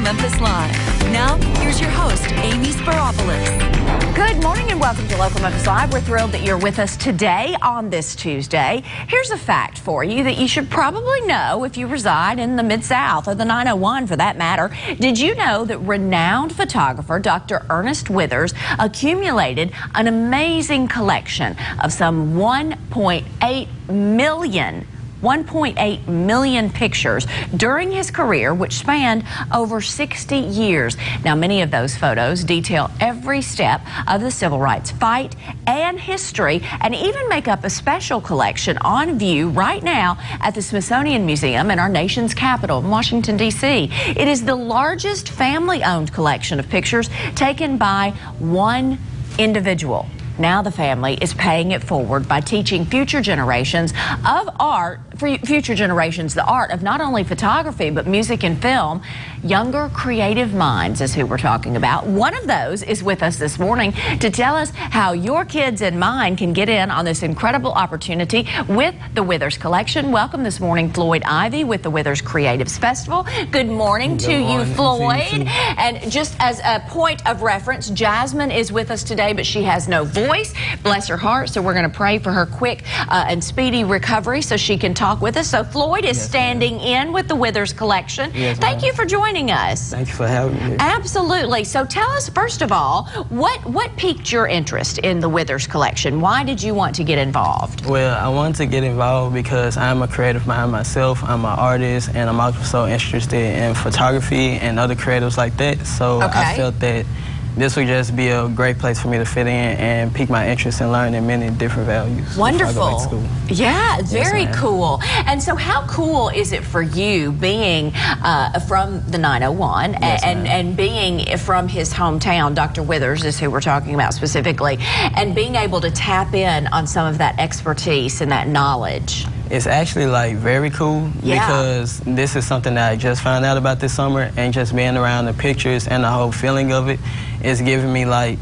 Memphis Live. Now, here's your host, Amy Sparopoulos. Good morning and welcome to Local Memphis Live. We're thrilled that you're with us today on this Tuesday. Here's a fact for you that you should probably know if you reside in the Mid-South or the 901 for that matter. Did you know that renowned photographer Dr. ERNEST Withers accumulated an amazing collection of some 1.8 million pictures during his career, which spanned over 60 years. Now, many of those photos detail every step of the civil rights fight and history, and even make up a special collection on view right now at the Smithsonian Museum in our nation's capital, Washington, D.C. It is the largest family-owned collection of pictures taken by one individual. Now the family is paying it forward by teaching future generations the art of not only photography, but music and film. Younger creative minds is who we're talking about. One of those is with us this morning to tell us how your kids and mine can get in on this incredible opportunity with the Withers Collection. Welcome this morning, Floyd Ivy with the Withers Creatives Festival. Good morning to you, Floyd. And just as a point of reference, Jasmine is with us today, but she has no voice. Bless her heart. So we're going to pray for her quick and speedy recovery so she can talk with us. So Floyd is standing in with the Withers Collection. Thank you for joining us. Thank you for having me. Absolutely. So tell us, first of all, what piqued your interest in the Withers Collection? Why did you want to get involved? Well, I wanted to get involved because I'm a creative mind myself. I'm an artist, and I'm also interested in photography and other creatives like that. So I felt that this would just be a great place for me to fit in and pique my interest in learning many different values. Wonderful. Yeah, very cool. And so how cool is it for you being from the 901 and being from his hometown? Dr. Withers is who we're talking about specifically, and being able to tap in on some of that expertise and that knowledge? It's actually like very cool because this is something that I just found out about this summer, and just being around the pictures and the whole feeling of it is giving me like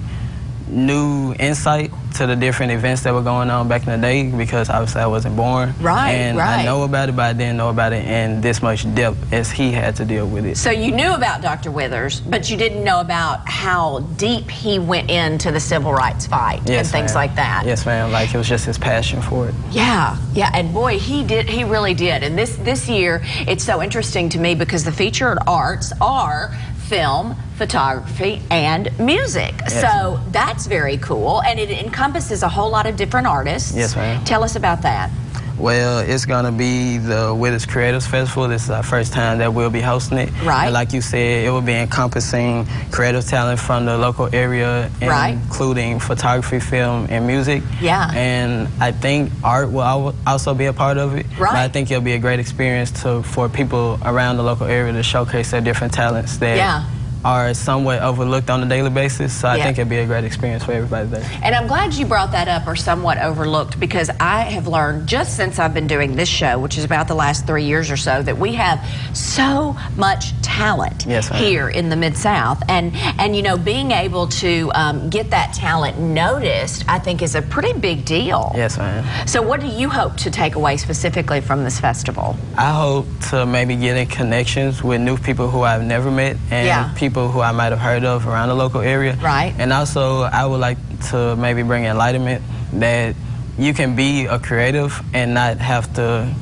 new insight to the different events that were going on back in the day, because obviously I wasn't born. I know about it, but I didn't know about it in this much depth as he had to deal with it. So you knew about Dr. Withers, but you didn't know about how deep he went into the civil rights fight and things like that. Yes, ma'am. Like, it was just his passion for it. Yeah, and boy, he really did. And this year, it's so interesting to me because the featured arts are film, photography, and music. So that's very cool, and it encompasses a whole lot of different artists. Yes, ma'am. Tell us about that. Well, it's going to be the Withers Creatives Festival. This is our first time that we'll be hosting it. And like you said, it will be encompassing creative talent from the local area, including photography, film, and music. And I think art will also be a part of it. But I think it'll be a great experience for people around the local area to showcase their different talents that are somewhat overlooked on a daily basis. So I think it'd be a great experience for everybody there. And I'm glad you brought that up, or somewhat overlooked, because I have learned just since I've been doing this show, which is about the last 3 years or so, that we have so much talent here in the Mid-South. And you know, being able to get that talent noticed, I think, is a pretty big deal. Yes, ma'am. So what do you hope to take away specifically from this festival? I hope to maybe get in connections with new people who I've never met, and people who I might have heard of around the local area. And also, I would like to maybe bring enlightenment that you can be a creative and not have to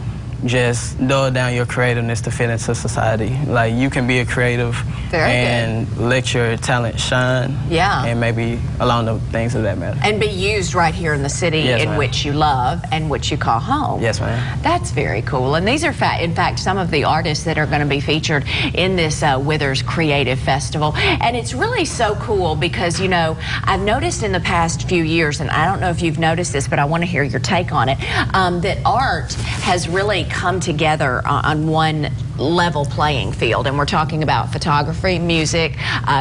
just dull down your creativeness to fit into society. Like, you can be a creative and let your talent shine. And maybe along the things of that matter. And be used right here in the city in which you love and which you call home. Yes, ma'am. That's very cool. And these are, in fact, some of the artists that are going to be featured in this Withers Creative Festival. And it's really so cool because, you know, I've noticed in the past few years, and I don't know if you've noticed this, but I want to hear your take on it, that art has really come together on one level playing field, and we're talking about photography, music,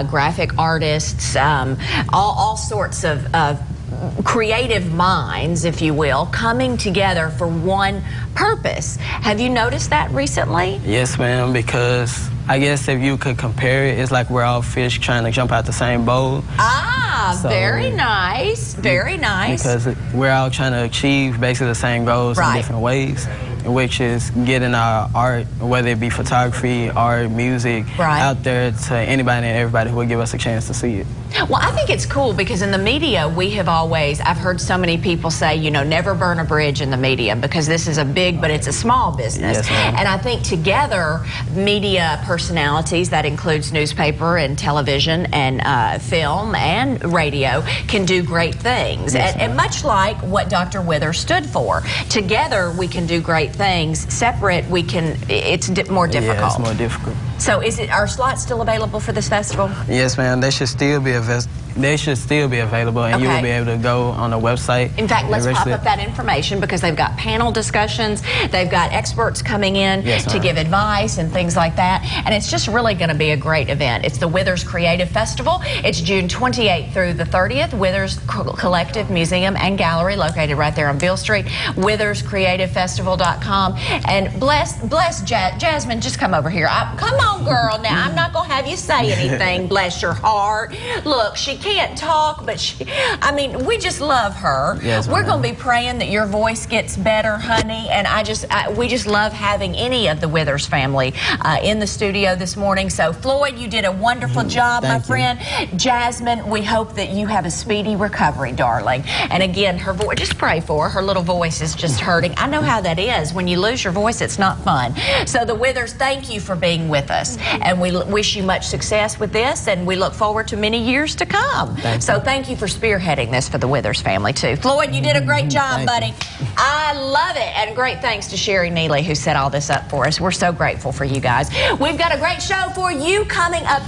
graphic artists, all sorts of creative minds, if you will, coming together for one purpose. Have you noticed that recently? Yes, ma'am, because I guess if you could compare it, it's like we're all fish trying to jump out the same bowl. So, very nice, very nice. Because we're all trying to achieve basically the same goals in different ways. which is getting our art, whether it be photography, art, music, out there to anybody and everybody who will give us a chance to see it. Well, I think it's cool because in the media, we have always, I've heard so many people say, you know, never burn a bridge in the media because this is a big, but it's a small business. Yes, and I think together, media personalities, that includes newspaper and television and film and radio, can do great things. Yes, and much like what Dr. Wither stood for. Together, we can do great things. Separate, we can, it's more difficult. Yeah, it's more difficult. So are slots still available for this festival? Yes, ma'am. They should still be available, and you will be able to go on the website. In fact, let's pop up that information because they've got panel discussions, they've got experts coming in to give advice and things like that, and it's just really going to be a great event. It's the Withers Creative Festival. It's June 28th through the 30th. Withers Collective Museum and Gallery, located right there on Beale Street. WithersCreativeFestival.com. And bless Jasmine, just come over here. Come on, girl. Now I'm not going to have you say anything. Bless your heart. Look, she can't talk, but I mean, we just love her. Yes, we're going to be praying that your voice gets better, honey. And we just love having any of the Withers family in the studio this morning. So, Floyd, you did a wonderful job, my friend. Jasmine, we hope that you have a speedy recovery, darling. And again, her voice, just pray for her. Her little voice is just hurting. I know how that is. When you lose your voice, it's not fun. So, the Withers, thank you for being with us. And we wish you much success with this, and we look forward to many years to come. Thank you for spearheading this for the Withers family, too. Floyd, you did a great job, buddy. I love it. And great thanks to Sherry Neely, who set all this up for us. We're so grateful for you guys. We've got a great show for you coming up.